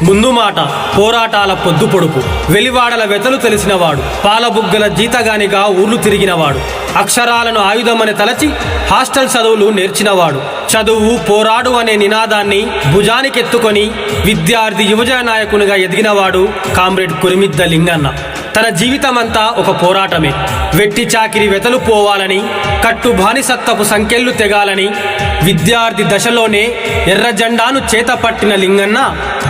ముందు మాట పోరాటాల పొద్దు పొడుపు, వెలివాడల వెతలు తెలిసినవాడు, పాలబుగ్గల జీతగానిగా ఊర్లు తిరిగినవాడు, అక్షరాలను ఆయుధమని తలచి హాస్టల్ చదువులు నేర్చినవాడు, చదువు పోరాడు అనే నినాదాన్ని భుజానికెత్తుకొని విద్యార్థి యువజన నాయకునిగా ఎదిగినవాడు కామ్రేడ్ కురిమిద్ద లింగన్న. తన జీవితమంతా ఒక పోరాటమే. వెట్టి చాకిరి వెతలు పోవాలని, కట్టు బానిసత్వపు సంకెళ్ళు తెగాలని విద్యార్థి దశలోనే ఎర్ర జెండాను చేతపట్టిన లింగన్న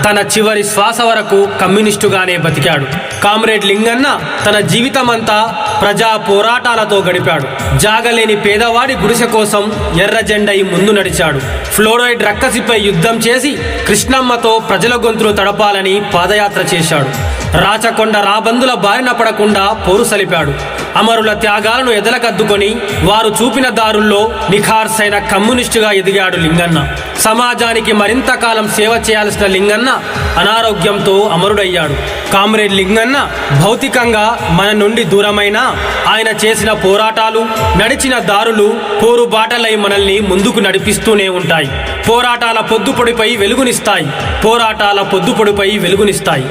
తన చివరి శ్వాస వరకు కమ్యూనిస్టుగానే బతికాడు. కామ్రేడ్ లింగన్న తన జీవితమంతా ప్రజా పోరాటాలతో గడిపాడు. జాగలేని పేదవాడి గుడిసె కోసం ఎర్ర జెండై ముందు నడిచాడు. ఫ్లోరైడ్ రక్కసిపై యుద్ధం చేసి కృష్ణమ్మతో ప్రజల గొంతులు తడపాలని పాదయాత్ర చేశాడు. రాచకొండ రాబందుల బారిన పడకుండా పోరు సలిపాడు. అమరుల త్యాగాలను ఎదలకద్దుకొని వారు చూపిన దారుల్లో నిఖార్సైన కమ్యూనిస్టుగా ఎదిగాడు లింగన్న. సమాజానికి మరింత కాలం సేవ చేయాల్సిన లింగన్న అనారోగ్యంతో అమరుడయ్యాడు. కామ్రేడ్ లింగన్న భౌతికంగా మన నుండి దూరమైనా ఆయన చేసిన పోరాటాలు, నడిచిన దారులు పోరు బాటలై మనల్ని ముందుకు నడిపిస్తూనే ఉంటాయి. పోరాటాల పొద్దుపొడిపై వెలుగునిస్తాయి. పోరాటాల పొద్దుపొడిపై వెలుగునిస్తాయి.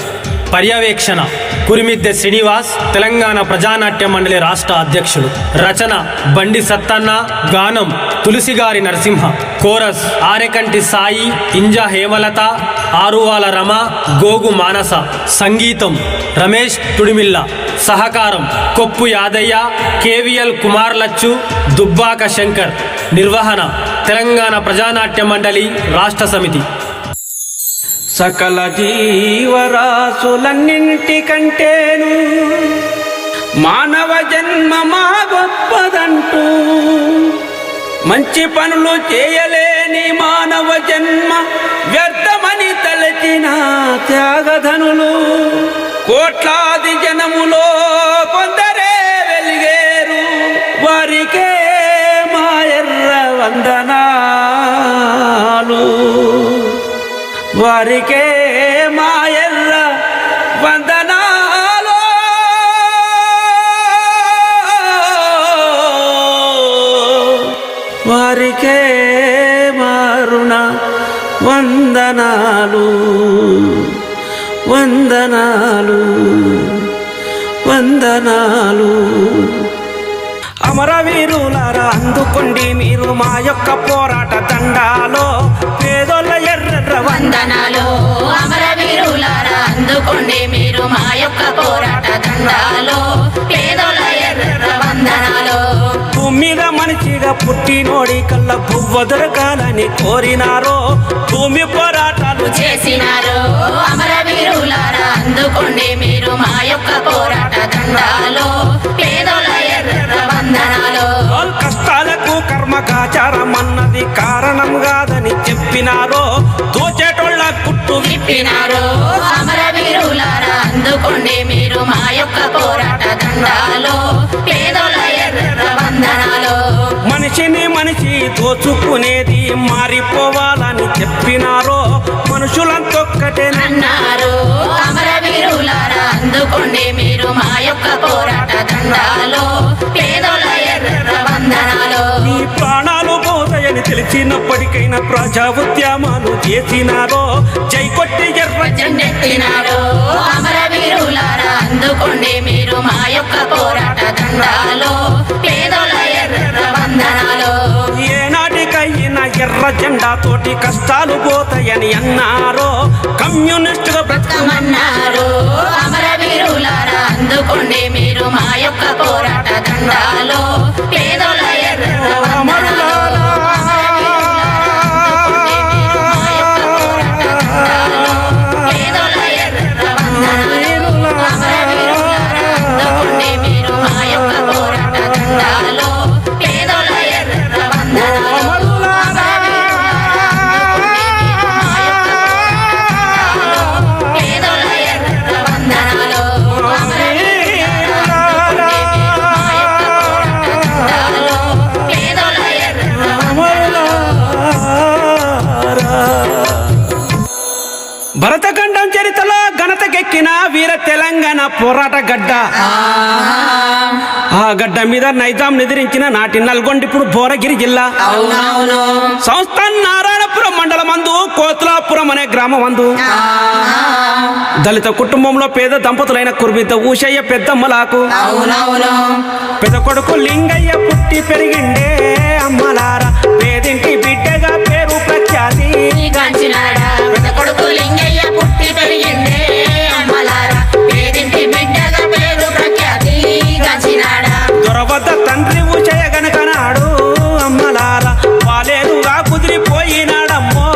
పర్యవేక్షణ కురిమిద్దె శ్రీనివాస్, తెలంగాణ ప్రజానాట్య మండలి రాష్ట్ర అధ్యక్షుడు. రచన బండి సత్తన్న, గానం తులసిగారి నరసింహ, కోరస్ ఆరెకంటి సాయి, ఇంజ హేమలత, ఆరువాల రమ, గోగు మానస, సంగీతం రమేష్ తుడిమిల్ల, సహకారం కొప్పు యాదయ్య, కేవీఎల్ కుమార్ లచ్చు, దుబ్బాక శంకర్. నిర్వహణ తెలంగాణ ప్రజానాట్య మండలి రాష్ట్ర సమితి. సకల జీవరాశులన్నింటికంటేను మానవ జన్మ మా గొప్పదంటూ, మంచి పనులు చేయలేని మానవ జన్మ వ్యర్థమని తలచిన త్యాగధనులు కోట్లాది జనములో కొందరే వెలిగేరు. వారికే మా ఎర్ర వందనాలు, వారికే మా ఎర్ర వందనాలు. వారికే మారుణ వందనాలు, వందనాలు, వందనాలు. అమరవీరులారా అందుకోండి మీరు మా యొక్క పోరాట దండాలో, పేదోళ్ళ ఎర్ర వందనాలు. అమరవీరులారా అందుకోండి మీరు మా యొక్క పోరాట దండాలో, పేదోళ్ళ ఎర్ర వందనాలు. భూమి మీద మనిషిగా పుట్టినోడి కల్లా పువ్వ దొరకాలని కోరినారో, భూమి పోరాటాలు చేసినారు. అమరవీరులారా అందుకోండి మీరు మా యొక్క పోరాట దండాలో, పేదోళ్ళ ఎర్ర వందనాలు. కష్టాలకు కర్మకాచారం అన్నది కారణం కాదని చెప్పినారో, దోచేటోళ్ళ కుట్టు విప్పినారు. అమరవీరులారా అందుకోండి మీరు మా యొక్క పోరాట దండాలో, పేదోళ్ళ ఎర్ర వందనాలు. మనిషిని మనిషి దోచుకునేది మారిపోవాలని చెప్పినారో, మనుషులంతొక్కటే అన్నారు. అమరవీరులారా అందుకోండి మీరు మా యొక్క పోరాట దండాలో, పేదోళ్ళ ఎర్ర వందనాలు. ఈ ప్రాణాలు పోతాయని తెలిసినప్పటికైనా ప్రజా ఉద్యమాలు చేసినారో, జై కొట్టి ఎర్ర జెండెత్తినారు. అమరవీరులారా అందుకోండి మీరు మా యొక్క పోరాట దండాలో, పేదోళ్ళ ఎర్ర వందనాలు. ఏనాటికైనా ఎర్ర జెండా తోటి కష్టాలు పోతాయని అన్నారో, కమ్యూనిస్టుగా బ్రతకమన్నారు. అమరవీరులారా అందుకోండి మీరు మా యొక్క పోరాట దండాలో, పేదోళ్ళ ఎర్ర వందనాలు. భరతఖండం చరిత్రలో ఘనతకెక్కిన వీర తెలంగాణ పోరాట గడ్డ. ఆ గడ్డ మీద నైజాం నిద్రించిన నాటి నల్గొండ ఇప్పుడు భోరగిరి జిల్లా. సంస్థాన్ నారాయణపురం మండలం మందు కోతులాపురం అనే గ్రామం మందు దళిత కుటుంబంలో పేద దంపతులైన కుర్బిద్ద ఊషయ్య పెద్దమ్మలకు అవునవును పెద్ద కొడుకు లింగయ్య పుట్టి పెరిగిండే అమ్మలారా పేదింటి బిడ్డగా పేరు ప్రఖ్యాతి కాంచినాడా పెద్ద కొడుకు లింగయ్య పుట్టి పెరిగిండే అమ్మలారా పేదింటి బిడ్డగా పేరు ప్రఖ్యాతి కాంచినాడా దొరవద్ద తండ్రి ఊషయ్య గనకనాడు అమ్మలారా పాలేరుగా కుదిరిపోయినాడమ్మో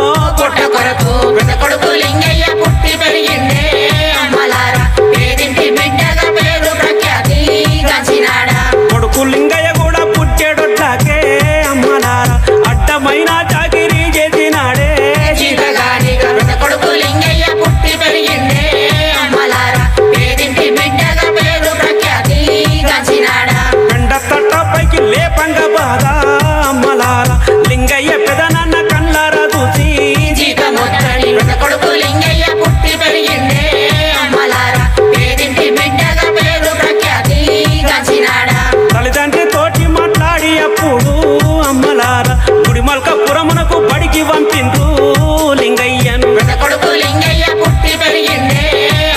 పుట్ట కొరకు పెద్ద కొడుకు లింగయ్య పుట్టి పెరిగిండే అమ్మలారా పేదింటి బిడ్డగా పేరు ప్రఖ్యాతి కాంచినాడా కొడుకు లింగయ్య కూడా పుట్టేడొట్లాకే అమ్మలారా అడ్డమైన చాకిరీ చేసినాడే జీతగానిగా పెద్ద కొడుకు లింగయ్య పుట్టి పెరిగిండే అమ్మలారా పేదింటి బిడ్డగా పేరు ప్రఖ్యాతి కాంచినాడా పెండ తట్టపైకి లేపంగ బాధ అమ్మలారా లింగయ్య పెదనాన్న కళ్ళారా చూసి జీతముత్తని పెద్ద కొడుకు లింగయ్య పుట్టి పెరిగిండే అమ్మలారా పేదింటి బిడ్డగా పేరు ప్రఖ్యాతి కాంచినాడా తల్లిదండ్రి తోటి మాట్లాడి అప్పుడు అమ్మలారా గుడిమల్కపురమునకు బడికి పంపిండ్రు లింగయ్యను పెద్ద కొడుకు లింగయ్య పుట్టి పెరిగిండే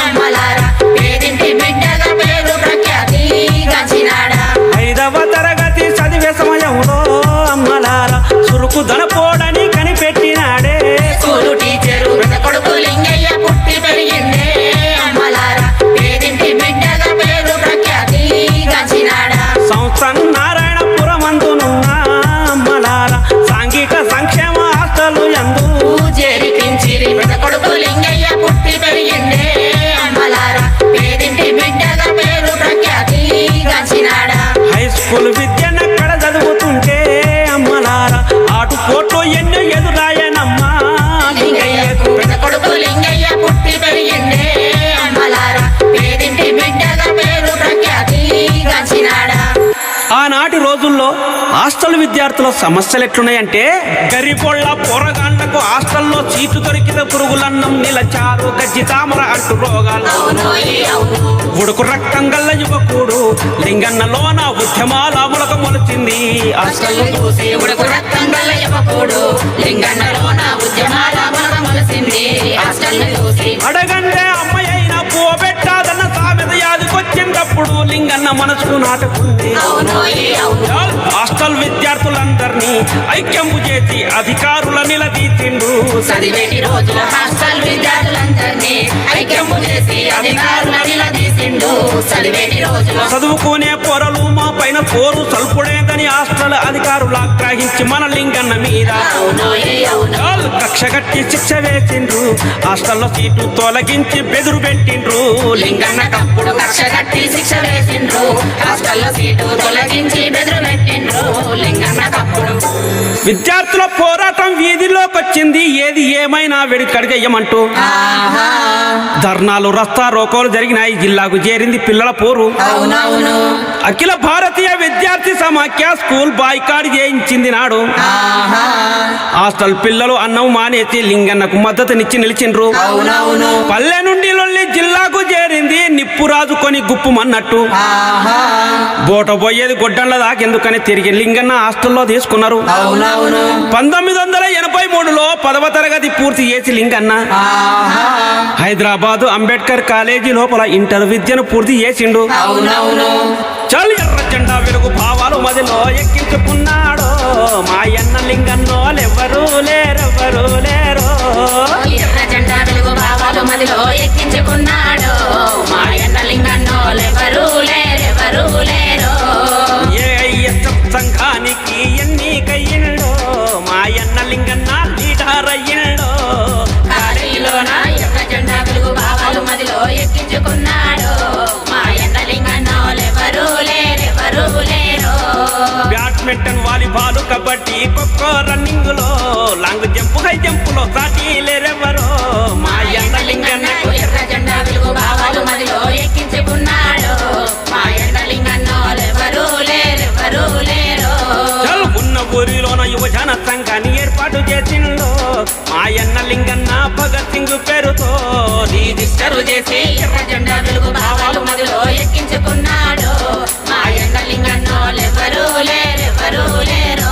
అమ్మలారా పేదింటి బిడ్డగా పేరు ప్రఖ్యాతి కాంచినాడా 5వ తరగతి చదివే సమయంలో అమ్మలారా సురుకు దనపోడని కనిపెట్టినాడే స్కూలు టీచరు పెద్ద కొడుకు లింగయ్య పుట్టి పెరిగిండే అమ్మలారా పేదింటి బిడ్డగా పేరు ప్రఖ్యాతి కాంచినాడా సంస్థాన్ నారాయణపురమందునున్న అమ్మలారా సాంఘిక సంక్షేమ హాస్టల్ యందు చేరిపించిరి పెద్ద కొడుకు లింగయ్య పుట్టి పెరిగిండే అమ్మలారా పేదింటి బిడ్డగా పేరు ప్రఖ్యాతి కాంచినాడా హై స్కూల్ విద్యనక్కడ చదువుతుంటే అమ్మలారా ఆటు పోట్లు ఎన్నో ఎదురాయనమ్మా లింగయ్యకు పెద్ద కొడుకు లింగయ్య పుట్టి పెరిగిండే అమ్మలారా పేదింటి బిడ్డగా పేరు ప్రఖ్యాతి కాంచినాడా ఆనాటి రోజుల్లో హాస్టల్ విద్యార్థుల సమస్యలు ఎట్లున్నాయంటే గరిబొళ్ళ పోరగాళ్లకు హాస్టల్లో సీటు దొరికిన పురుగులన్నం నిలచారు గజ్జి తామర అంటు రోగాలు ఉడుకు రక్తం గల్ల యువకుడు లింగన్నలోన ఉద్యమాల ములక మొలిచింది హాస్టల్ చూసి ఉడుకు రక్తం గల్ల యువకుడు లింగన్నలోన ఉద్యమాల మొలక మొలిసింది హాస్టల్ చూసి అడగండే అమ్మాయి అయినా పోబెట్టాదన్న సామెత యాదికొచ్చిందప్పుడు లింగన్న మనసు నాటుకుంది హాస్టల్ విద్యార్థులందరినీ ఐక్యము చేసి అధికారుల నిలదీసిండు చదివేటి రోజుల హాస్టల్ విద్యార్థులందరినీ ఐక్యము చేసి అధికారుల నిలదీసిండు చదివేటి రోజుల చదువుకునే పొరలు మా పైన పోరు సల్పుడేదని హాస్టల్ అధికారులు ఆగ్రహించి మన లింగన్న మీద కక్ష కట్టి శిక్ష వేసిండ్రు హాస్టల్లో సీటు తొలగించి బెదురు పెట్టిండ్రు లింగన్న కప్పుడు కక్ష కట్టి శిక్ష వేసిండ్రు హాస్టల్లో సీటు తొలగించి బెదురు పెట్టిండ్రు లింగన్న కప్పుడు విద్యార్థుల పోరాటం వీధిలోకి వచ్చింది ఏది ఏమైనా వెడికడిగేయమంటూ ధర్నాలు రస్తా రోకోలు జరిగినాయి జిల్లాకు చేరింది పిల్లల పోరు అవునవును అఖిల భారతీయ విద్యార్థి సమాఖ్య స్కూల్ బాయ్కాట్ చేయించింది నాడు హాస్టల్ పిల్లలు అన్నం మానేసి లింగన్నకు మద్దతునిచ్చి నిలిచిండ్రు అవునవును పల్లె నుండి లొల్లి జిల్లాకు చేరింది నిప్పు రాజుకొని గుప్పుమన్నట్టు బోట పోయేది గొడ్డళ్ళ దాకెందుకని తిరిగి లింగన్న హాస్టల్లో తీసుకున్నారు అవునవును 1983లో 10వ తరగతి పూర్తి చేసి లింగన్న హైదరాబాదు అంబేద్కర్ కాలేజీ లోపల ఇంటర్ విద్యను పూర్తి చేసిండు అవునవును చల్ ఎర్ర జెండా వెలుగు భావాలు మదిలో ఎక్కించుకున్నాడు మాయన్న లింగన్నోలెవ్వరూ లేరెవ్వరూ లేరో ఎర్ర జెండా వెలుగు భావాలు మదిలో ఎక్కించుకున్నాడు మాయన్న లింగన్నోలెవరూ లేరెవరూ లేరో ఏఎస్ఎఫ్ సంఘానికి ఎన్నికయ్యిండో మాయన్న లింగన్న లీడర్ అయ్యిండో కాలేజీలోన ఎర్ర జెండా వెలుగు భావాలు మదిలో ఎక్కించుకున్నాడు మాయన్న లింగన్నోలెవరూ లేరెవరూ లేరో badminton volleyball kabaddi kho kho running లో లాంగ్ జంప్ హై జంప్ లో సాటి లేరెవరో మాయన్న లింగన్నకు ఎర్ర జెండా వెలుగు భావాలు మదిలో ఎక్కించుకున్నాడు మాయన్న లింగన్నోలెవరూ లేరెవరూ లేరో చల్ ఉన్న ఊరిలోన యువజన సంఘాన్ని ఏర్పాటు చేసిండు మాయన్న లింగన్న భగత్ సింగ్ పేరుతో రిజిస్టరు చేసి ఎర్ర జెండా వెలుగు భావాలు మదిలో ఎక్కించుకున్నాడు మాయన్న లింగన్నోలెవరూ లేరెవరూ లేరో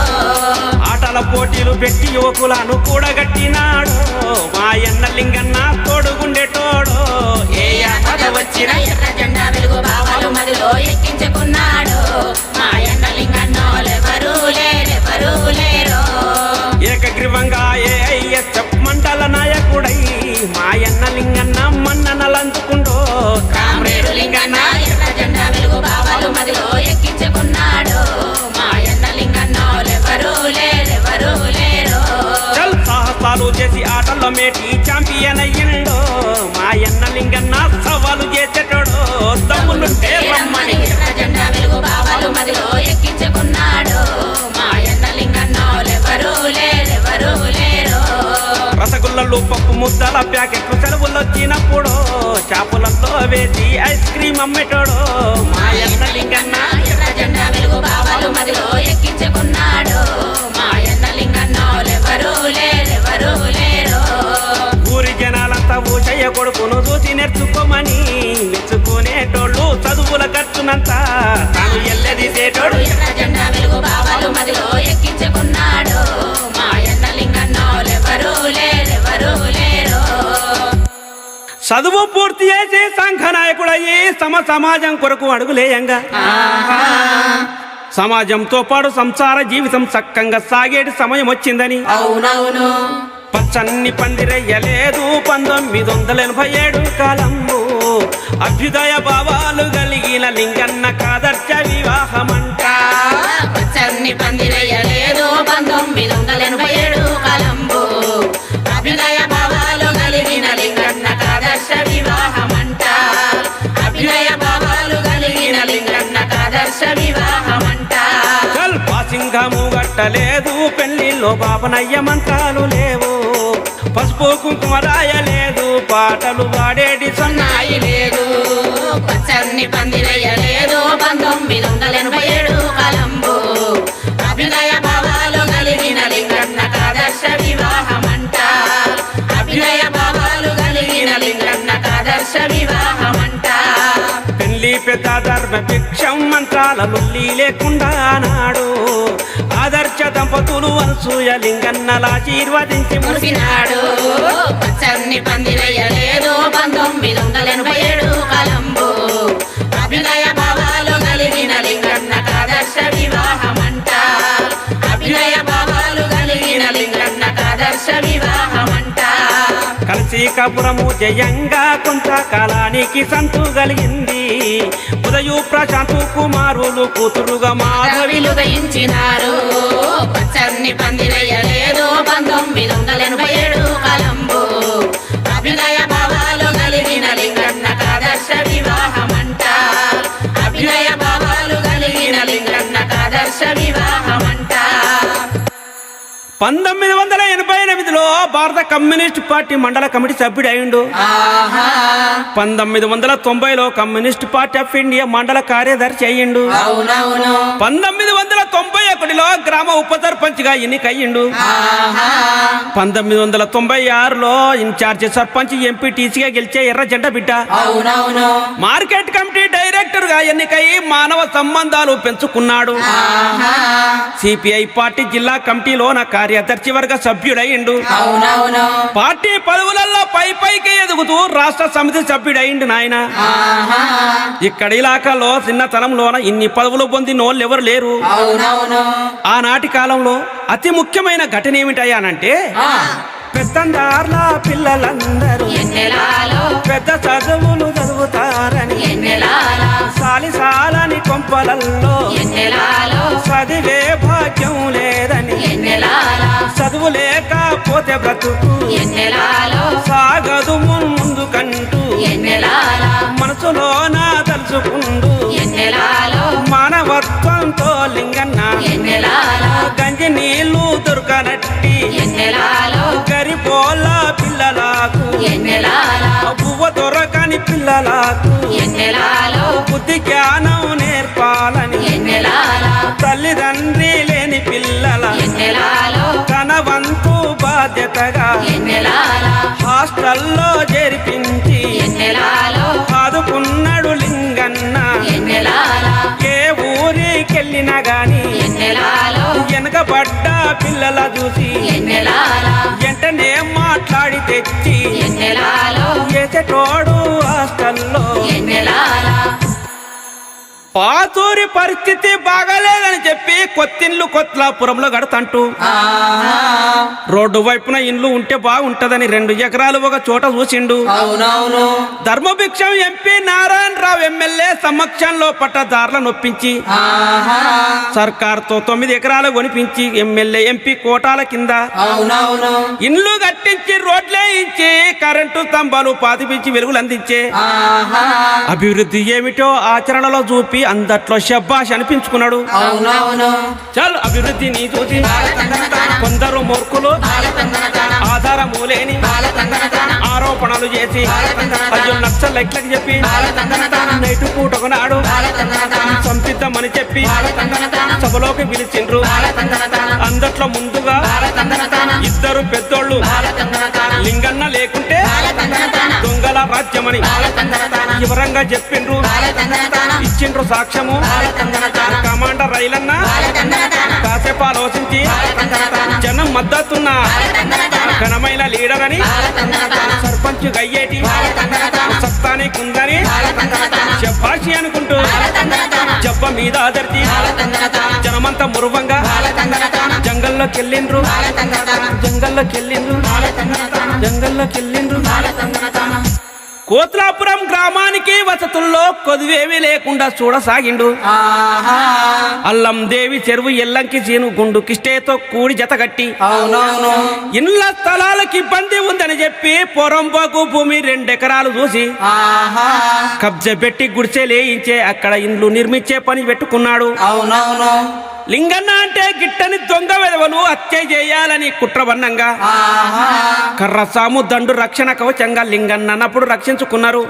ఆటల పోటీలు పెట్టి యువకులను కూడగట్టినాడు మాయన్న లింగన్న తోడుగుండేటోడు వేసి ఛాంపియన్ అయ్యిండో మాయన్న లింగన్న సవాలు చేసేటోడు తమ్ములుంటే రమ్మని ఎర్ర జెండా వెలుగు బావాలు మదిలో ఎక్కించుకున్నాడు మాయన్న లింగన్నోలెవరూ లేరు రసగుల్లలు పప్పు ముద్దల ప్యాకెట్లు సెలవులు వచ్చినప్పుడు చేపలతో వేసి ఐస్ క్రీమ్ అమ్మేటోడు మాయన్న లింగన్న ఎర్ర జెండా వెలుగు బావాలు మదిలో ఎక్కించుకున్నాడు మాయన్న లింగన్నోలెవరూ లేరు ఊరి జనాలంతా ఊచయ్య కొడుకును చూసి నేర్చుకోమని మెచ్చుకునేటోళ్ళు చదువుల ఖర్చునంతా తాను ఎల్లదీసేటోడు ఎర్ర జెండా వెలుగు బావాలు మదిలో ఎక్కించుకున్నాడు మాయన్న లింగన్నోలెవరూ లేరు చదువు పూర్తి చేసి సంఘ నాయకుడయ్యి సమాజం కొరకు అడుగులేయంగా సమాజంతో పాటు సంసార జీవితం చక్కంగా సాగేటి సమయం వచ్చిందని అవునవును పచ్చన్ని పందిరయ్యలేదు 1987 కాలంలో అభ్యుదయ భావాలు కలిగిన లింగన్న కాదర్శ వివాహమంట పచ్చన్ని పందిరయ్యలేదు 1987 కాలంబు అభినయ భావాలు కలిగిన లింగన్న కాదర్శ వివాహమంట అభినయ భావాలు కలిగిన లింగన్న కాదర్శ వివాహమంట సింగము గట్టలేదు పెళ్లిలో పాపనయ్య మంత్రాలు లేవు పసుపు కుంకుమ రాయలేదు పాటలు పాడేటి సన్నాయి లేదు పచ్చన్ని పందిరయ్యలేదు 1987 కాలంబు అభినయ భావాలు కలిగిన లింగన్న కాదర్శ వివాహమంట అభినయ భావాలు కలిగిన లింగన్న కాదర్శ వివాహమంట పెళ్లి పెద్ద ధర్మ భిక్షం మంత్రాల లొల్లి లేకుండా నాడు ఆదర్శ దంపతులు అనసూయ లింగన్నలా ఆశీర్వదించి మురిసినాడు పచ్చన్ని పందిరయ్యలేదు 1987 కాలంబు అభినయ భావాలు కలిగిన లింగన్న కాదర్శ వివాహమంట అభినయ భావాలు కలిగిన లింగన్న కాదర్శ వివాహమంట కలిసి కపురము జయంగా కొంతకాలానికి సంతు కలిగింది ఉదయు ప్రశాంతు కుమారులు కూతురుగా మాధవిలు దయించినారు పచ్చన్ని పందిరయ్యలేదు 1987 కాలంబు అభినయ భావాలు కలిగిన లింగన్న కాదర్శ వివాహమంట అభినయ భావాలు కలిగిన లింగన్న కాదర్శ వివాహమంట 1988లో భారత కమ్యూనిస్ట్ పార్టీ మండల కమిటీ సభ్యుడు అయిండు 1990లో కమ్యూనిస్ట్ పార్టీ ఆఫ్ ఇండియా మండల కార్యదర్శి అయ్యిండు 1991లో గ్రామ ఉప సర్పంచ్ గా ఎన్నికయ్యిండు 1996లో ఇన్ఛార్జి సర్పంచ్ ఎంపీటీసీగా గెలిచే ఎర్ర జెండా బిడ్డ మార్కెట్ కమిటీ డైరెక్టర్ గా ఎన్నికై మానవ సంబంధాలు పెంచుకున్నాడు సిపిఐ పార్టీ జిల్లా కమిటీలో నా కార్యదర్శి వర్గ సభ్యుడయిండు పార్టీ పదవులలో పైకి ఎదుగుతూ రాష్ట్ర సమితి సభ్యుడయిండు నాయన ఇక్కడ ఇలాకాలో చిన్నతనంలోన ఇన్ని పదవులు పొందినోళ్ళు ఎవరు లేరు ఆనాటి కాలంలో అతి ముఖ్యమైన ఘటన ఏమిటయ్యానంటే పెద్దందార్ల పిల్లలందరూ పెద్ద చదువులు చదువుతారని సాలిసాలని కొంపలల్లో చదివే భాగ్యం లేదని చదువు లేకపోతే బ్రతుకు సాగదు ముందుకంటూ మనసులోన తలుచుకుంటూ మానవత్వంతో లింగన్న గంజి నీళ్లు దొరకనట్టి గరిపోల పిల్లలకు పువ్వ దొరకని పిల్లలకు బుద్ధి జ్ఞానం నేర్పాలని తల్లిదండ్రి లేని పిల్లల తన వంతు బాధ్యతగా హాస్టల్లో చేర్పించి ఆదుకున్నాడు లింగన్న ఏ ఊరికెళ్ళినా గాని వెనకబడ్డ పిల్లల చూసి వెంటనే మాట్లాడి తెచ్చి వేసేటోడు హాస్టల్లో పాతూరి పరిస్థితి బాగాలేదని చెప్పి కొత్తిండ్లు కొత్లాపురంలో కడతంటూ రోడ్డు వైపున ఇండ్లు ఉంటే బాగుంటదని 2 ఎకరాలు ఒక చోట చూసిండు. అవునవును ధర్మభిక్షం ఎంపీ నారాయణరావు ఎమ్మెల్యే సమక్షంలో పట్టదారుల నొప్పించి సర్కార్తో 9 ఎకరాలు కొనిపించి ఎమ్మెల్యే ఎంపీ కోటాల కింద అవునవును ఇండ్లు కట్టించి రోడ్లే ఇచ్చి కరెంటు స్తంభాలు పాతిపించి వెలుగులు అందించే అభివృద్ధి ఏమిటో ఆచరణలో చూపి అందట్లో శబ్బాష్ అనిపించుకున్నాడు. అవునవును చల్ అభివృద్ధిని చూసి కొందరు మూర్ఖులు ఆధారము లేని ఆరోపణలు చేసి అయ్యో నక్సలైట్లకు చెప్పి నైటు పూటకు నాడు సంపిద్దామని చెప్పి సభలోకి పిలిచిండ్రు. అందట్లో ముందుగా 2 పెద్దోళ్ళు లింగన్న లేకుంటే దొంగల రాజ్యమని వివరంగా చెప్పిండ్రు. ఇచ్చిండ్రు సాక్ష్యము. కమాండర్ రైలన్న కాసేపు ఆలోచించి జనం మద్దతున్న ఘనమైన లీడర్ అని సర్పంచ్ గయ్యేటి సత్తానికి ఉందని శబ్బాషి అనుకుంటూ జబ్బ మీద ఆదర్చి జనమంతా మురువంగా జంగల్లోకి వెళ్ళిండ్రు. కోత్లాపురం గ్రామానికి వసతుల్లో కొదువేవి లేకుండా చూడసాగిండు. అల్లం దేవి చెరువు ఎల్లంకి చీను గుండు కిష్టేతో కూడి జతగట్టి ఇండ్ల స్థలాలకు ఇబ్బంది ఉందని చెప్పి పొరంపోకు భూమి 2 ఎకరాలు చూసి కబ్జా పెట్టి గుడిసె లేయించే అక్కడ ఇండ్లు నిర్మించే పని పెట్టుకున్నాడు. లింగన్న అంటే గిట్టని దొంగ వెదవలు హత్య చేయాలని కుట్రవన్నంగా కర్రసాము దండు రక్షణ కవచంగా లింగన్నప్పుడు రక్షించుకున్నారు.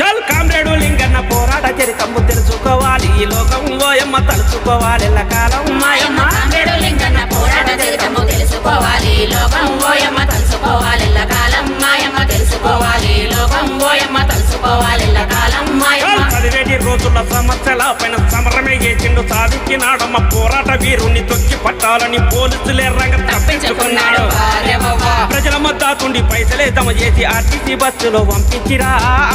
చల్ కామ్రేడు లింగన్న పోరాట చరితము తెలుసుకోవాలి ఈ లోకం ఓయమ్మ తలుచుకోవాలి కాలం మాయమ్మ. కామ్రేడు లింగన్న పోరాట చరితము తెలుసుకోవాలి లోకం ఓయమ్మ తలుసుకోవాలి కాలం మాయమ్మ తెలుసుకోవాలి లోకం ఓయమ్మ తలుసుకోవాలి కాలం మాయమ్మ. 17 రోజుల సమస్యల పైన సమరమే చేసిండు. సాధించినాడమ్మ పోరాట వీరుణ్ణి తొక్కి పట్టాలని పోలీసులే రంగ తప్పించుకున్నాడు. ప్రజల మద్దతుండి పైసలే తమ చేసి ఆర్టీసీ బస్సులో పంపించిరా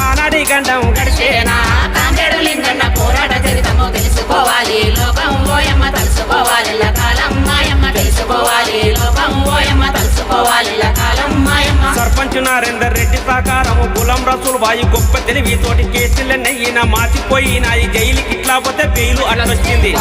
ఆనాడి గండం గడిచేనా. కామ్రేడు లింగన్న పోరాట చరితము తెలుసుకోవాలి లోకం ఓయమ్మ తలుసుకోవాలి కాలం మాయమ్మ తెలుసుకోవాలి లోకం ఓయమ్మ తలుసుకోవాలి కాలం మాయమ్మ. సర్పంచ్ నరేందర్ రెడ్డి సహకారము గులాం రసూల్ బాయి గొప్ప తెలివి తోటి కేసులన్నయ్యిన మాసిపోయిన ఈ జైలుకి ఇట్లా పోతే బెయిలు అడ్డొచ్చింది.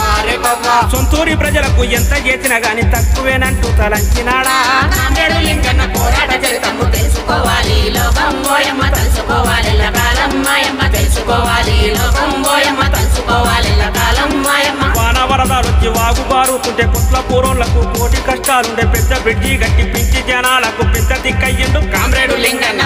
సొంతూరి ప్రజలకు ఎంత చేసినా గాని తక్కువేనంటూ తలంచినాడా. కామ్రేడు లింగన్న పోరాట చరితము తెలుసుకోవాలి లోకం ఓయమ్మ తలుసుకోవాలి కాలం మాయమ్మ తెలుసుకోవాలి లోకం ఓయమ్మ తలుసుకోవాలి కాలం మాయమ్మ. వాన వరదలొచ్చి వాగు బారుతుంటే కుట్ల పూర్వులకు కోటి కష్టాలుండే పెద్ద బ్రిడ్జి గట్టి పించి జనాలకు పెద్ద దిక్కయ్యిండు కామ్రేడు లింగన్న.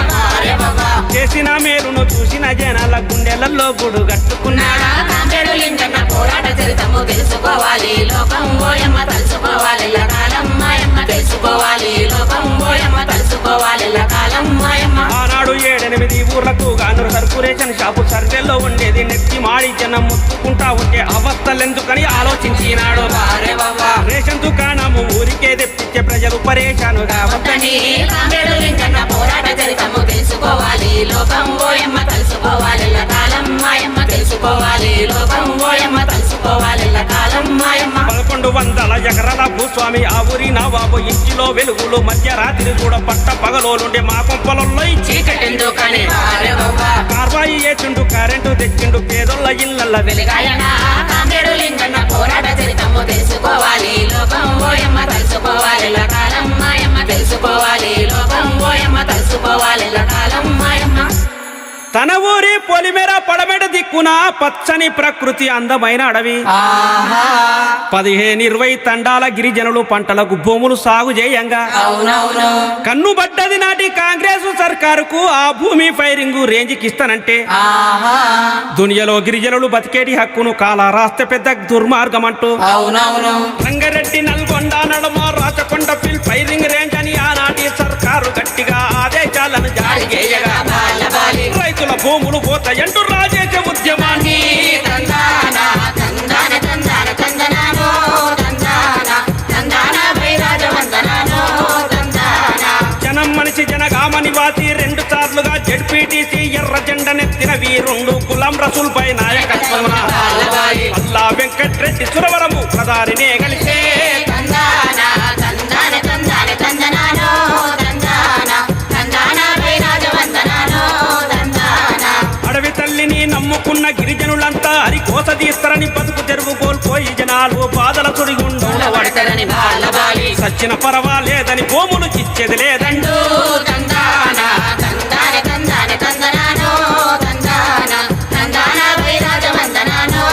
చేసిన మేలును చూసిన జనాల గుండెలలో గుడు కట్టుకున్నాడా. కామ్రేడు లింగన్న పోరాట చరితము తెలుసుకోవాలి లోకం ఓయమ్మ తలుసుకోవాలి కాలం మాయమ్మ తెలుసుకోవాలి లోకం ఓయమ్మ తలుసుకోవాలి కాలం మాయమ్మ. ఆనాడు 7-8 ఊర్లకు గాను సర్కురేషన్ షాపు సర్వేలో ఉండేది. నెత్తి మాడి జనం ముట్టుకుంటా ఉంటే అవస్థలెందుకని ఆలోచించినాడు. రేషన్ దుకాణము ఊరికే తెప్పించే ప్రజలు పరేషాను కావద్దని. కామ్రేడు లింగన్న పోరాట చరితము తెలుసుకోవాలి లోకం ఓయమ్మ తలుసుకోవాలి కాలం మాయమ్మ తెలుసుకోవాలి లోకం ఓయమ్మ తలుసుకోవాలి కాలం మాయమ్మ. 1100 ఎకరాల భూస్వామి ఆ ఊరి నవాబు ఇంటిలో వెలుగులు మధ్యరాత్రి కూడా పట్ట పగలోలుండే మా కొంపలలో చీకటెందుకని కార్వాయి చేసిండు కరెంటు తెచ్చిండు పేదోళ్ళ ఇళ్ళ వెలుగాయన. కామ్రేడు లింగన్న పోరాట చరితము తెలుసుకోవాలి లోకం ఓయమ్మ తలుసుకోవాలి కాలం మాయమ్మ తెలుసుకోవాలి లోకం ఓయమ్మ తలుసుకోవాలి కాలం మాయమ్మ. తన ఊరి పొలిమేర పడమెడ దిక్కున పచ్చని ప్రకృతి అందమైన అడవి. 15-20 తండాల గిరిజనులు పంటలకు భూములు సాగు చేయంగా కన్నుబడ్డది నాటి కాంగ్రెస్ సర్కారుకు ఆ భూమి ఫైరింగ్ రేంజ్కి ఇస్తానంటే దునియాలో గిరిజనులు బతికేటి హక్కును కాలా రాస్తే పెద్ద దుర్మార్గం అంటూ రంగారెడ్డి నల్గొండ నడమ రాచకొండ ఫిల్ ఫైరింగ్ రేంజ్ అని ఆనాటి సర్కారు గట్టిగా ఆదేశాలను జారీ చేయగా రైతుల భూములు పోతాయంటూ రాజేశ ఉద్యమాన్ని జనం మనిషి జనగామ నివాసి 2 సార్లుగా జెడ్పీటీసీ ఎర్ర జెండనెత్తిన వీరుండు గులాం రసూల్ పై నాయకత్వం అల్లా వెంకట్రెడ్డి సురవరము ప్రధానినే కలిసే తందాన తందాన తందాన తందనానో తందాన తందాన వైరాజ వందనానో తందాన అడవి తల్లిని నమ్ముకున్న గిరిజనులంతా హరి కోస తీస్తారని బతుకు తెరువు కోల్పోయి జనాలు బాధల సుడిగుండంలో పడతారని బాలబాలి సచ్చిన పర్వాలేదని భూములు చిచ్చేది లేదండు తందాన తందాన తందాన తందనానో తందాన తందాన వైరాజ వందనానో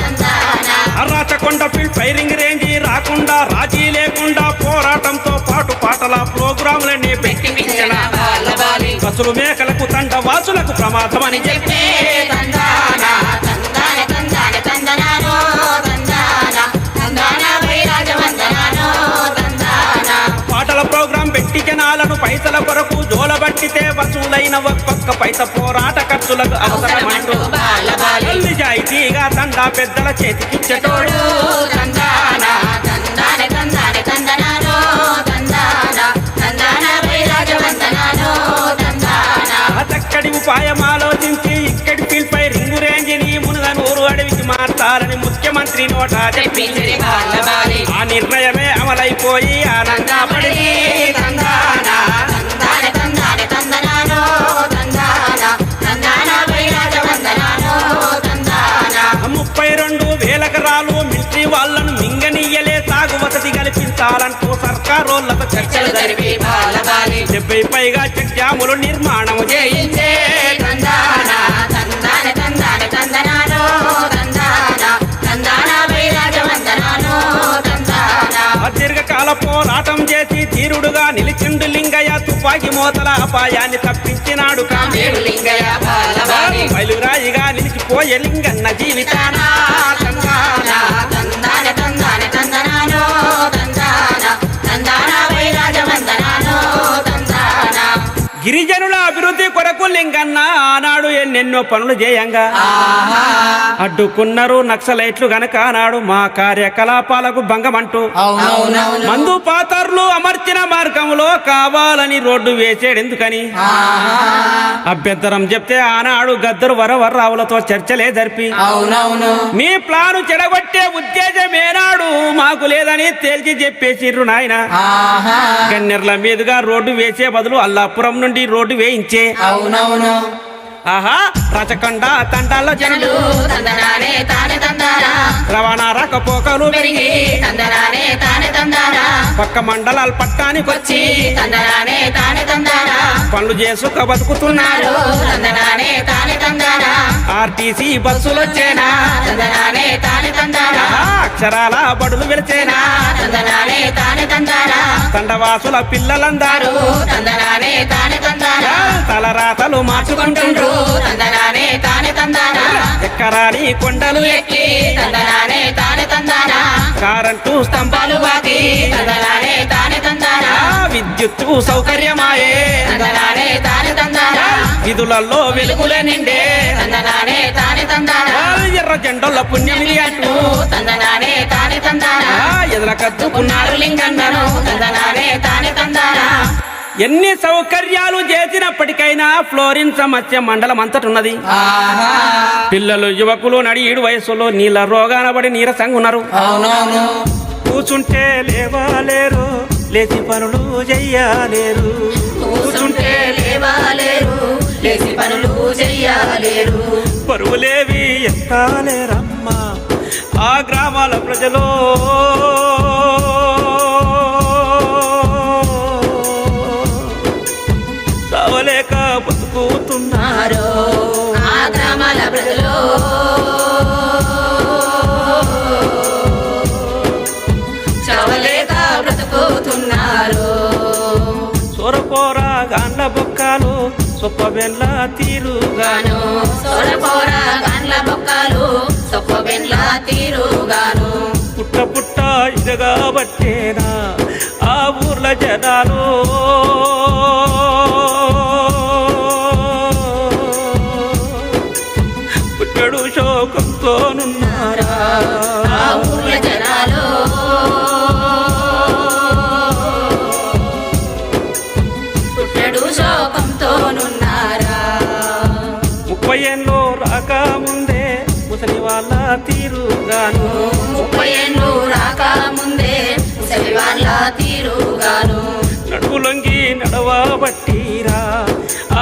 తందాన అర్రాచకొండ ఫీల్డ్ ఫైరింగ్ రేంజ్ రాకుండా రాజీ లేకుండా పోరాటంతో పాటు పాటల ప్రోగ్రాంలన్నీ పెట్టించిన బాలబాలి పసులు మేకలకు తండ వాసులకు ప్రమాదమని చెప్పి తందాన తందాన తందాన తందనానో తందాన తందాన వైరాజ వందనానో తందాన పాటల ప్రోగ్రాం పెట్టి జనాలను పైసల కొరకు జోలబట్టితే వసూలైన ఒక్కొక్క పైస పోరాట ఖర్చులకు అవసరమంటూ బాలబాలి నిజాయితీగా తండా పెద్దల చేతికిచ్చటోడు తందాన తందాన తందాన తందనానో తందాన తందాన వైరాజ వందనానో తందాన చక్కడి ఉపాయం ఆలోచించి ఇక్కడి ఫీల్డ్ పై రింగు రేంజిని మునుగనూరు అడవికి మార్చాలని ముఖ్యమంత్రి నోట చెప్పింది బాలబాలి ఆ నిర్ణయమే అమలైపోయి ఆనందపడి తందాన తందాన తందాన తందనానో తందాన తందాన వైరాజ వందనానో తందాన 32,000 ఎకరాలు మిలిటరీ వాళ్ళను మింగనీయలే సాగు వసతి కల్పించాలంటూ సర్కారోళ్లతో చర్చలు జరిపి బాలబాలి 70 పైగా చెక్ డ్యాములు నిర్మాణం చేయించే తందాన తందాన తందాన తందనానో తందాన తందాన వైరాజ వందనానో తందాన దీర్ఘకాల పోరాటం చేసి ధీరుడుగా నిలిచిండు లింగయ్య తుపాకి మోతల అపాయాన్ని తప్పించినాడు కామేడు లింగయ్య బాలబాలి బయలురాయిగా నిలిచిపోయే లింగన్న జీవితాన తందాన తందాన తందాన తందనానో తందాన తందాన వైరాజ వందనానో తందాన గిరిజనుల అభివృద్ధి కొరకు లింగన్న ఆనాడు ఎన్నెన్నో పనులు చేయంగా అడ్డుకున్నారు నక్సలైట్లు గనక ఆనాడు మా కార్యకలాపాలకు భంగమంటూ అవునవునవును మందు పాతర్లు అమర్చిన మార్గంలో కావాలని రోడ్డు వేసేడెందుకని అభ్యంతరం చెప్తే ఆనాడు గద్దరు వరవర్రావులతో చర్చలే జరిపి అవునవును మీ ప్లాను చెడగొట్టే ఉద్దేశం ఏనాడు మాకు లేదని తేల్చి చెప్పేసిర్రు నాయన గన్నెర్ల మీదుగా రోడ్డు వేసే బదులు అల్లాపురం నుండి రోడ్డు వేయించే అవునవును ఆహా రచకొండ తండాల జనులు తందనానే తానే తందానా రవాణా రాకపోకలు పెరిగి తందనానే తానే తందానా పక్క మండలాల పట్టానికి వచ్చి తందనానే తానే తందానా పనులు చేసుక బతుకుతున్నారు తందనానే తానే తందానా ఆర్టీసీ బస్సులు వచ్చేనా తందనానే తానే తందానా అక్షరాల బడులు వెలిచేనా తందనానే తానే తందానా తండవాసుల పిల్లలందరూ తందనానే తానే తందానా తలరాతలు మార్చుకుంటుండ్రు తందనానే తానే తందానా ఎక్కరాని కొండలు ఎక్కి తందనానే తానే తందానా కరెంటు స్తంభాలు బాకి తందనానే తానే తందానా విద్యుత్తు సౌకర్యమాయే తందనానే తానే తందానా విధులలో వెలుగులే నిండే తందనానే తానే తందానా ఎర్ర జెండల పుణ్యమిది అంటూ తందనానే తానే తందానా ఎదలకద్దుకున్నారు లింగన్నను తందనానే తానే తందానా ఎన్ని సౌకర్యాలు చేసినప్పటికైనా ఫ్లోరిన్ సమస్య మండలం అంతటున్నది పిల్లలు యువకులు నడియుడు వయసులో నీళ్ళ రోగాన పడి నీరసంగా ఉన్నారు కూర్చుంటే లేవాలేరు లేచి పనులు చెయ్యలేరు కూర్చుంటే లేవాలేరు లేచి పనులు చెయ్యలేరు పరువులేవి ఎత్తాలేరమ్మా ఆ గ్రామాల ప్రజలు చావలేక బతుకుతున్నారు ఆ గ్రామాల ప్రజలు చవలేక బ్రతుకుతున్నారు సొరపోర గాండ్ల బొక్కలు సొప్పబెండ్ల తీరుగాను సోరపోర గాండ్ల బొక్కలు సొప్పబెండ్ల తీరుగాను పుట్ట పుట్ట ఇదగా బట్టేనా ఆ ఊర్ల జనాలు పుట్టడు శోకంతోనున్నారా ఆ ఊర్ల జనాలు పుట్టడు శోకంతోనున్నారా 30 ఏళ్ళు రాకముందే ముసలి వాళ్ళ తీరుగా వాళ్ళ తీరుగాను నడువులొంగి నడవబట్టిరా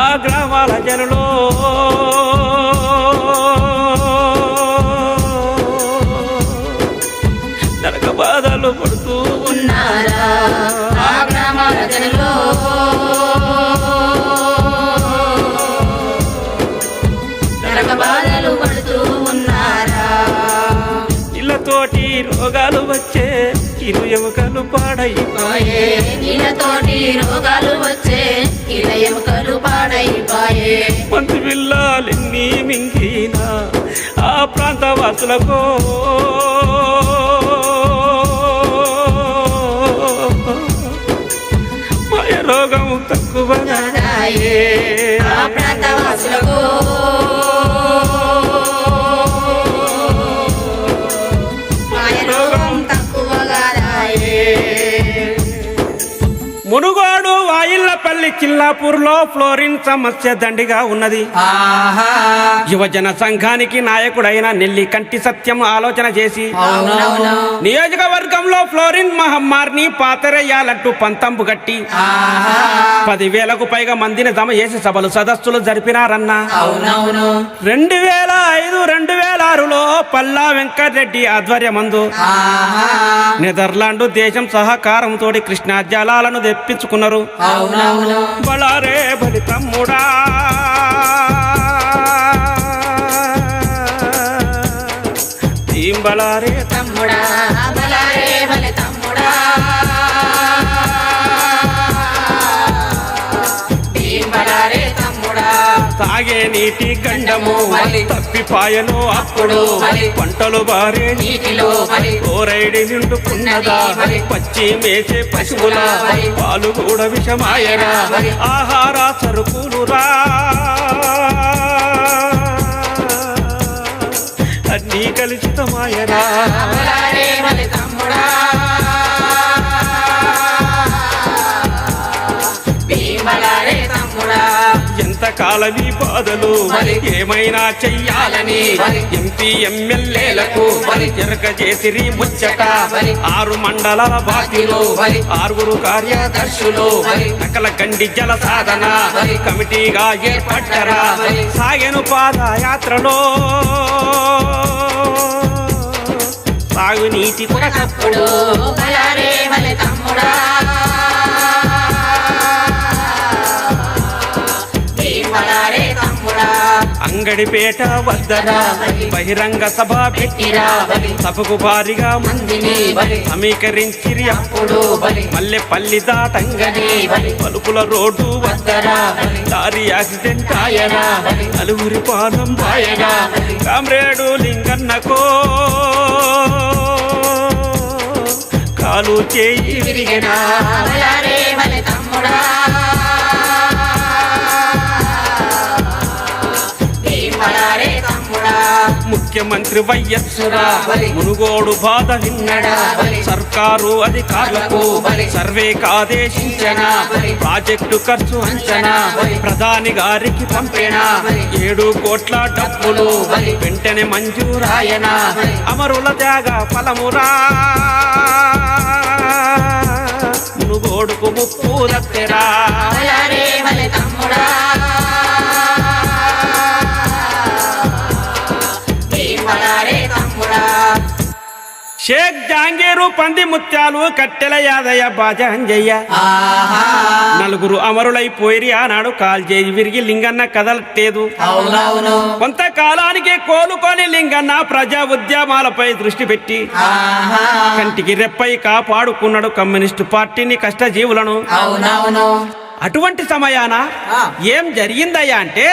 ఆ గ్రామాల జనులో నరక బాధలు పడుతూ ఉన్నారా ఆ గ్రామాల జనులో నరక బాధలు పడుతూ ఉన్నారా ఇళ్ళతోటి రోగాలు వచ్చే ఇరు ఎముకలు పాడైపోయే నీళ్ళతోటి రోగాలు వచ్చే ఇలా ఎముకలు పాడైపోయే మందు బిల్లాలెన్ని మింగిన ఆ ప్రాంత వాసులకు మాయ రోగం తక్కువగా ఆ ప్రాంతవాసులకు మాయ రోగం తక్కువగా రాయే మునుగోడు వాయిల్లపల్లి చిల్లాపూర్లో ఫ్లోరిన్ సమస్య దండిగా ఉన్నది. యువజన సంఘానికి నాయకుడైన నెల్లి కంటి సత్యం ఆలోచన చేసి నియోజకవర్గంలో ఫ్లోరిన్ మహమ్మారిని పాతరేయాలంటూ పంతంపు కట్టి 10,000కు పైగా మందిని జమ చేసి సభలు సదస్సులు జరిపినారన్నా. 2005-2006లో పల్లా వెంకటరెడ్డి ఆధ్వర్యమందు నెదర్లాండ్ దేశం సహకారంతో కృష్ణా జలాలను తెప్పించుకున్నారు. బళారే బలి తమ్ముడా బళారే తమ్ముడా బలారే బలి తమ్ముడా బలారే తమ్ముడా తాగే నీటి గండము తప్పిపాయను అప్పుడు పంటలు బారే నీటిలో కోరైడి నిండుకున్నదా పచ్చి మేచే పశువుల పాలు కూడా విషమాయరా ఆహార సరుకులురా అన్నీ కలుషితమాయరా బలారే బలి తమ్ముడా బలారే తమ్ముడా ఎంత కాలమీ బాధలు ఏమైనా చెయ్యాలని ఎంపీ ఎమ్మెల్యేలకు ఎరక చేసిరి ముచ్చట 6 మండలాల బాధ్యులు 6 కార్యదర్శులు సకల గండి జల సాధన కమిటీగా ఏర్పడ్డరా సాగెను పాదయాత్రలో సాగునీటి కొరకప్పుడు బలారే బలి తమ్ముడా బలారే తమ్ముడా అంగడిపేట వద్దన బహిరంగ సభ పెట్టిరా సభకు భారీగా మందిని సమీకరించిరి అప్పుడు మల్లెపల్లి దాటంగని పలుపుల రోడ్డు వద్దరా దారి యాక్సిడెంట్ ఆయరా నలుగురి పానం బాయరా కామ్రేడు లింగన్నకో కాలు చేయి విరిగెనా బలారే బలి తమ్ముడా బలారే తమ్ముడా ముఖ్యమంత్రి వైఎస్సురా మునుగోడు బాధ విన్నడా సర్కారు అధికారులకు సర్వేకి ఆదేశించనా ప్రాజెక్టు ఖర్చు అంచనా ప్రధాని గారికి పంపేనా 7 కోట్ల డబ్బులు వెంటనే మంజూరాయనా అమరుల త్యాగ ఫలమురా మునుగోడుకు ముప్పు దత్తెరా బలారే బలి తమ్ముడా బలారే తమ్ముడా షేక్ జాంగీరు పంది ముత్యాలు కట్టెల యాదయ్య బాజంజయ్య 4 అమరులైపోయి ఆనాడు కాల్చేయి విరిగి లింగన్న కదలట్లేదు. కొంతకాలానికి కోలుకొని లింగన్న ప్రజా ఉద్యమాలపై దృష్టి పెట్టి కంటికి రెప్పై కాపాడుకున్నాడు కమ్యూనిస్టు పార్టీని కష్టజీవులను. అటువంటి సమయాన ఏం జరిగిందయ్యా అంటే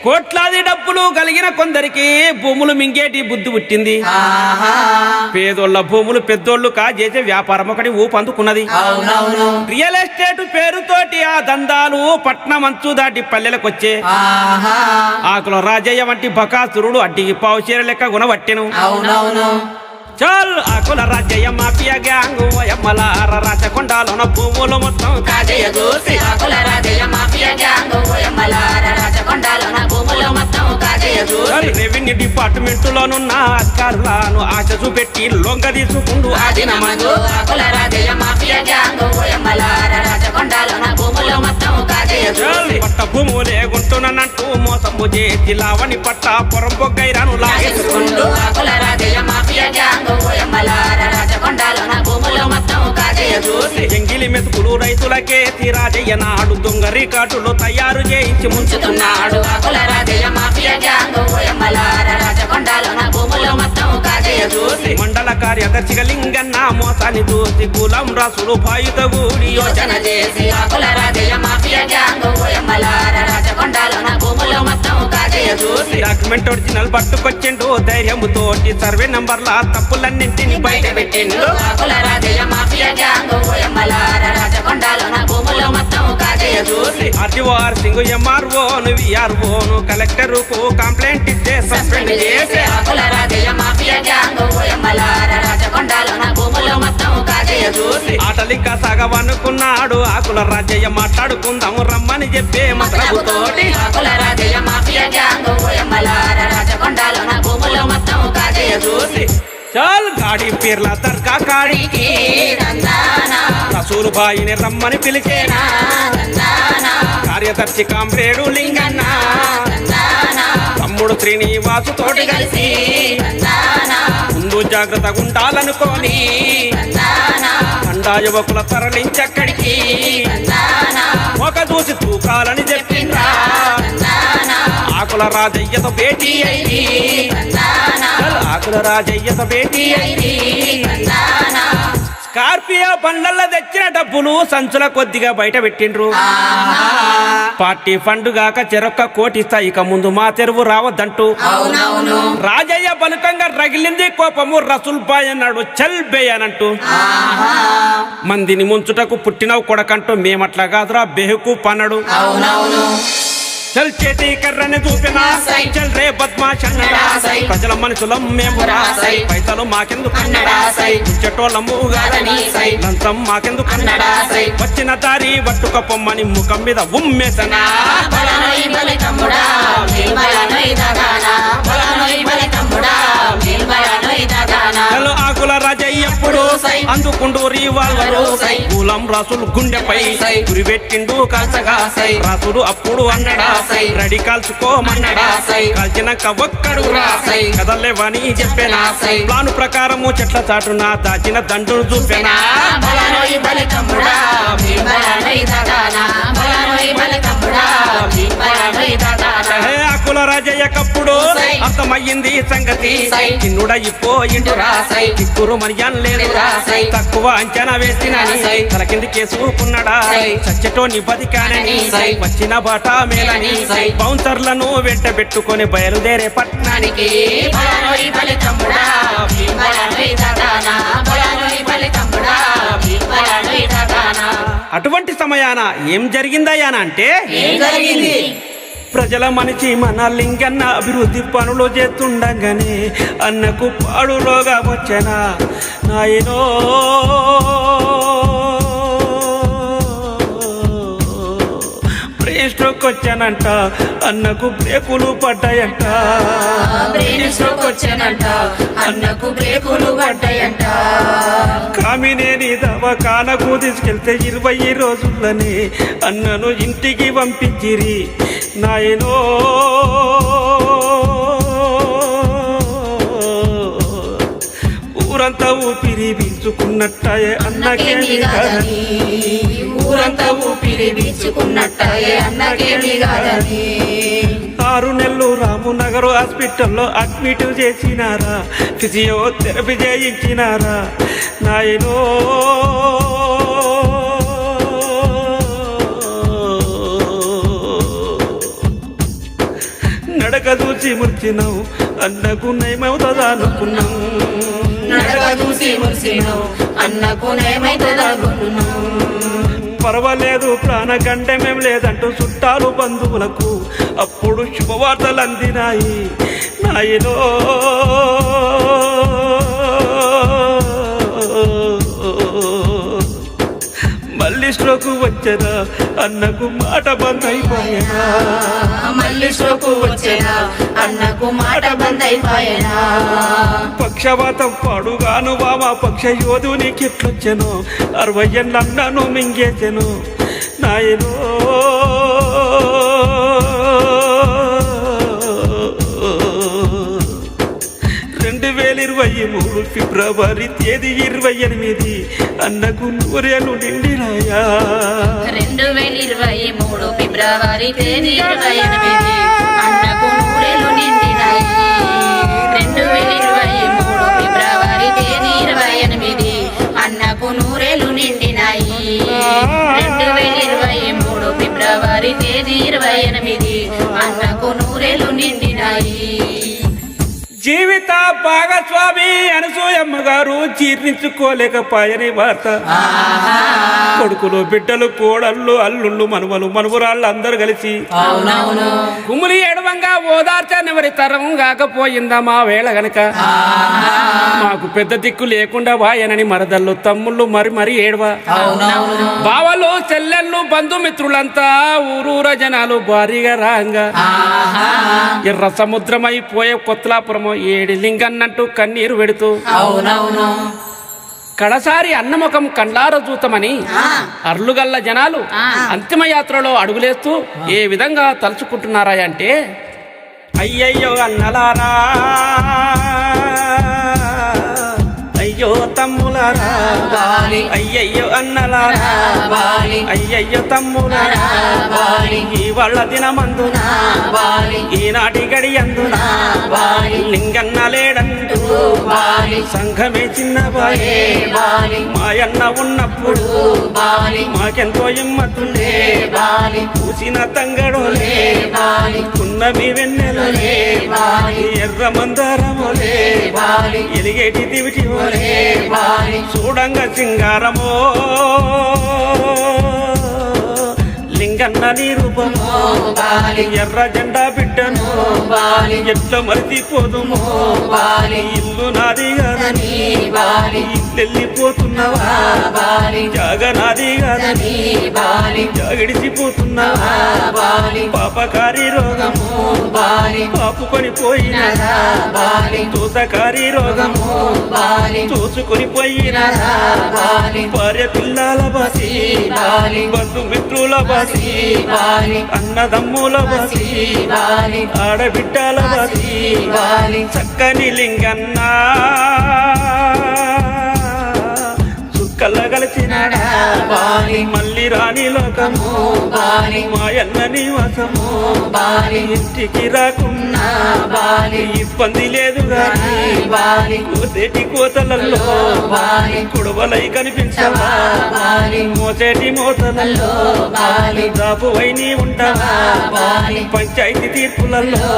కోట్లాది డబ్బులు కలిగిన కొందరికి భూములు మింగేటి బుద్ధి పుట్టింది. పేదోళ్ళ భూములు పెద్దోళ్ళు కాజేసే వ్యాపారం ఒకటి ఊపందుకున్నది. రియల్ ఎస్టేట్ పేరుతోటి ఆ దందాలు పట్నమంచు దాటి పల్లెలకొచ్చే ఆకుల రాజయ్య వంటి బకాసురుడు అడ్డికి పావుచీర లెక్క గుణవట్టెను. చల్ ఆకుల రాజయ్య మాఫియా గ్యాంగు ఎమ్మలార రాచకొండాలోన భూములు మొత్తం కాజయ్య దోసి ఆకుల రాజయ్య మాఫియా గ్యాంగు ఎమ్మలార రాచకొండాలోన భూములు మొత్తం కాజయ్య దోసి రెవెన్యూ అన్ని డిపార్ట్మెంటులోనున్న అధికారులను ఆశ చూపెట్టి లొంగ తీసుకుంటూ ఆదిన మందు ఆకుల రాజయ్య మాఫియా గ్యాంగ్ ఓయమ్మలార రాజకొండలోన భూములు మొత్తం కాజేయ చూసి పట్ట భూములే గుంటునంటూ మోసము చేసి లావని పట్ట పొరంపు గైరాను లాగేసుకుంటూ ఆకుల రాజయ్య మాఫియా గ్యాంగ్ ఓయమ్మలార రాజకొండలోన భూములు మొత్తం కాజేయ చూసి ఎంగిలి మెతుకులు రైతులకేసి రాజయ్య నాడు దొంగ రికార్డులు తయారు చేయించి ముంచుతున్నాడు. ముంచుతున్నాడు ఆకుల రాజయ్య మాఫియా గ్యాంగ్ ఓయమ్మలార రాజకొండలోన భూములు మొత్తం కాజేయ చూసి మండల కార్యదర్శిగా లింగన్న మోసాన్ని చూసి కులం రాసులు బాయుత గూడి యోచన చేసి ఆకుల రాజయ్య మాఫియా గ్యాంగ్ ఓయమ్మలార రాజకొండలోన భూములు మొత్తం కాజేయ చూసి డాక్యుమెంట్ ఒరిజినల్ పట్టుకొచ్చిండు ధైర్యముతోటి సర్వే నంబర్ల తప్పులన్నింటిని బయట పెట్టిండు. ఆకుల రాజయ్య మాఫియా గ్యాంగ్ ఓయమ్మలార రాజకొండలోన భూములు మొత్తం కాజేయ చూసి ఆర్టీఓఆర్ సింగ్ ఎంఆర్ఓను విఆర్ఓను కలెక్టర్కు కంప్లైంట్ ఇస్తే సస్పెండ్ చేసి ఆకుల రాజయ్య మాఫియా గ్యాంగ్ ఓయమ్మలార రాజకొండలోన భూములు మొత్తం కాజేయ చూసి ఆటలిక సాగవనుకున్నాడు ఆకుల రాజయ్య మాట్లాడుకుందాము రమ్మని చెప్పే మతలబుతోటి ఆకుల రాజయ్య మాఫియా గ్యాంగ్ ఓయమ్మలార రాజకొండలోన భూములు మొత్తం కాజేయ చూసి చాల్ గాడి పీర్ల దర్గా కాడికి నందానా రసూలు బాయిని రమ్మని పిలిచేనా నందానా కార్యదర్శి కామ్రేడు లింగన్న నందానా తమ్ముడు శ్రీనివాసు తోటి కలిసి నందానా ముందు జాగ్రత్తగా ఉండాలనుకోని నందానా తండా యువకుల తరలించక్కడికి నందానా ఒక చూసి తూకాలని చెప్పిండ్రా నందానా ఆకుల రాజయ్యతో భేటీ అయింది. నందానా ఆకుల రాజయ్యతో భేటీ అయింది. నందానా స్కార్పియో బండ్లలో తెచ్చిన డబ్బులు సంచుల కొద్దిగా బయట పెట్టిండ్రు. పార్టీ ఫండ్ గాక చెరొక్క కోటిస్తా ఇక ముందు మా తెరువు రావద్దంటూ అవునవును రాజయ్య బలుకంగా రగిలింది కోపము. రసూల్ బాయ్ అన్నాడు చల్ బే అనంటూ మందిని ముంచుటకు పుట్టినవు కొడకంటూ మేమట్లా కాదురా బెహుకు పన్నడు. అవునవును చల్ చేతి కర్రని చూపినా రాసై. చల్ రే బద్మాష్ అన్నడా రాసై. ప్రజల మనుషులం మేము రాసై. పైసలు మాకెందుకు అన్నడాసై. చెట్టోళ్ళము కాదనీసై. లంచం మాకెందుకు అన్నడాసై. వచ్చిన దారి వట్టుక పొమ్మని ముఖం మీద ఉమ్మేసనా బలనోయ్ బలి తమ్ముడా బలనోయ్ దగానా బలనోయ్ బలి తమ్ముడా బలనోయ్ దగానా చలో ఆకుల రాజయ్య ఎప్పుడు సై. అందుకుండు రీవాల్వరు సై. కూలం రాసులు గుండెపై సై. గురిపెట్టిండు కాల్చగా సై. రాసుడు అప్పుడు అన్నడా సై. రెడీ కాల్చుకోమన్నడా సై. కాల్చినాక ఒక్కడు సై. కదలేవని చెప్పేనా సై. ప్లాను ప్రకారము చెట్ల చాటున దాచిన దండును చూపెనా బలనోయ్ బలి తమ్ముడా బలనోయ్ దగానా బలనోయ్ బలి తమ్ముడా బలనోయ్ దగానా హే ఆకుల రాజయ్య కప్పుడు సై. అర్థమయ్యింది సంగతి సై. చిన్నుడయిపోయిండు రాసై. చిక్కురు మర్యాన్ లేదు రాసై. తక్కువ అంచనా వేసినని సై. తల కింది కేసుకున్నాడా సై. చచ్చటో బతికానని సై. వచ్చిన బాట మేలని సై. బౌన్సర్లను వెంట పెట్టుకొని బయలుదేరే పట్నానికి బలనోయ్ బలి తమ్ముడా బలనోయ్ దగానా బలనోయ్ బలి తమ్ముడా బలనోయ్ దగానా అటువంటి సమయాన ఏం జరిగిందయ్యాన అంటే ఏం జరిగింది ప్రజల మనిషి మన లింగన్న అభివృద్ధి పనులు చేస్తుండగానే అన్నకు పాడులోగా వచ్చనా నాయనో బ్రెయిన్ స్ట్రోక్ వచ్చానంట అన్నకు బ్రేకులు పడ్డాయంట బ్రెయిన్ స్ట్రోక్ వచ్చానంట అన్నకు బ్రేకులు పడ్డాయంట కామినేని దవాఖానకు తీసుకెళ్తే 20 రోజులని అన్నను ఇంటికి పంపించిరి నాయనో ఊరంతా ఊపిరి పీల్చుకున్నట్టాయే అన్నకేమి కాదని ఊరంతా ఊపిరి పీల్చుకున్నట్టాయే అన్నకేమి కాదని 6 నెలలు రామునగర్ హాస్పిటల్లో అడ్మిట్ చేసినారా ఫిజియోథెరపీ చేయించినారా నాయనో నడక చూసి ముర్చినావు అన్నకు నయమవుతుందా అనుకున్నావు నడక చూసి మురిసినావు అన్నకు నేమైతుందనుకున్నావు పర్వాలేదు ప్రాణగండమేం లేదంటూ చుట్టాలు బంధువులకు అప్పుడు శుభవార్తలు అందినాయి నాయనో మళ్ళీ స్ట్రోకు వచ్చరా అన్నకు మాట బంద్ అయిపోయనా మళ్ళీ స్ట్రోకు వచ్చేనా అన్నకు మాట బంద్ అయిపోయేనా పక్షవాతం పాడుగాను బామా పక్ష యోధునికి ఎట్లొచ్చెను 60 ఏళ్ళ అన్నను మింగేసెను నాయనో 2023 ఫిబ్రవరి తేదీ 28 అన్నకు 100 ఏళ్ళు నిండినాయా 2023 ఫిబ్రవరి తేదీ 28 అన్నకు 100 ఏళ్ళు నిండినాయి 2023 ఫిబ్రవరి తేదీ 28 అన్నకు 100 ఏళ్ళు నిండినాయి 2023 ఫిబ్రవరి తేదీ 28 అన్నకు 100 ఏళ్ళు నిండినాయి జీవిత భాగస్వామి అనసూయమ్మ గారు జీర్ణించుకోలేకపోయని వార్త కొడుకులు బిడ్డలు కోడళ్ళు అల్లుళ్ళు మనవరాళ్ళు అందరు కలిసి కుములి ఏడవంగా ఓదార్చనివరి తరం కాకపోయిందా మా వేళ గనక మాకు పెద్ద దిక్కు లేకుండా వాయనని మరదళ్ళు తమ్ముళ్ళు మరి ఏడవా బావలు చెల్లెళ్ళు బంధుమిత్రులంతా ఊరూర జనాలు భారీగా రాంగా ఎర్ర సముద్రమైపోయే కొత్తలాపురము ఏడి లింగన్నట్టు కన్నీరు పెడుతూ కడసారి అన్నముఖం కండ్లార చూతమని అర్లుగల్ల జనాలు అంతిమయాత్రలో అడుగులేస్తూ ఏ విధంగా తలుచుకుంటున్నారా అంటే అయ్యయ్యో అన్నలారా అయ్యో తమ్ములారా అయ్యయ్యో అన్నలారా అయ్యయ్యో తమ్ములారా ఈ వాళ్ళ దినమందున ఈనాటి గడియందున లింగన్న లేడంటూ సంఘమే చిన్నబాయే మాయన్న ఉన్నప్పుడు మాకెంతో ఇమ్మతుండే పూసిన తంగడోలే ఉన్నమి వెన్నెలలే ఎర్ర మందారమోలే ఎలిగేటి దివిటి చూడంగా సింగారమో లింగన్న నీ రూపమో ఎర్ర జెండా బిడ్డను ఎట్ల మరిచిపోదుమో ఇల్లు నాది కాదని ఇల్లెళ్ళిపోతున్నావా జాగ నాది కాదని జాగిడిచిపోతున్నావా పాపకారి రోగము పాపుకొని పోయినదా దోసకారి రోగము చూసుకొని పోయినదా భార్య పిల్లల బసి బంధుమిత్రుల బసి అన్నదమ్ముల బసి ఆడబిడ్డల బసి చక్కని లింగన్నా కలగలిచినాడా మళ్ళీ రాని లోకము మాయన్న నివాసము ఇంటికి రాకున్నా ఇబ్బంది లేదు గాని కోసేటి కోతలలో కుడవలై కనిపించవా మోసేటి మోతలలో దాపువై నీ ఉంటావా పంచాయతీ తీర్పులలో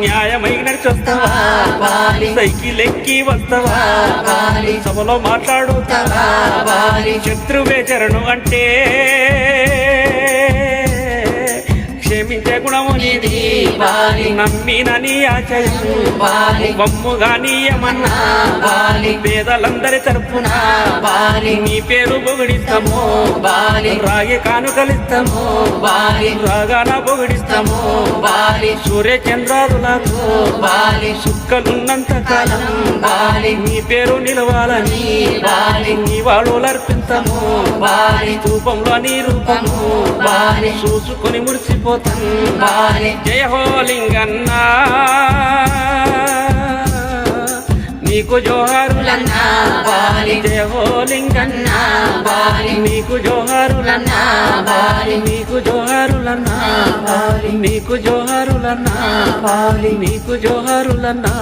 న్యాయమై నడిచొస్తావా సైకిల్ ఎక్కి వస్తావా సభలో మాట్లాడుతావా శత్రువే చరణు అంటే క్షమించే గుణము నీది నమ్మినని ఆచయము వమ్ముగా నీయమన్నా పేదలందరి తరపున నీ పేరు పొగిడిస్తాము రాగి కానుకలిస్తాము రాగాన పొగిడిస్తాము సూర్య చంద్రాదులకు సుక్కలున్నంత కాలం నీ పేరు నిలవాలని నీ వాడులర్పిస్తాము రూపంలో నీ రూపము చూసుకొని మురిసిపోతాం జయ హో లింగన్నా నీకు జోహారులన్నా జయ హో లింగన్నా నీకు జోహారులన్నా నీకు జోహారులన్నా నీకు జోహారులన్నా నీకు జోహారులన్నా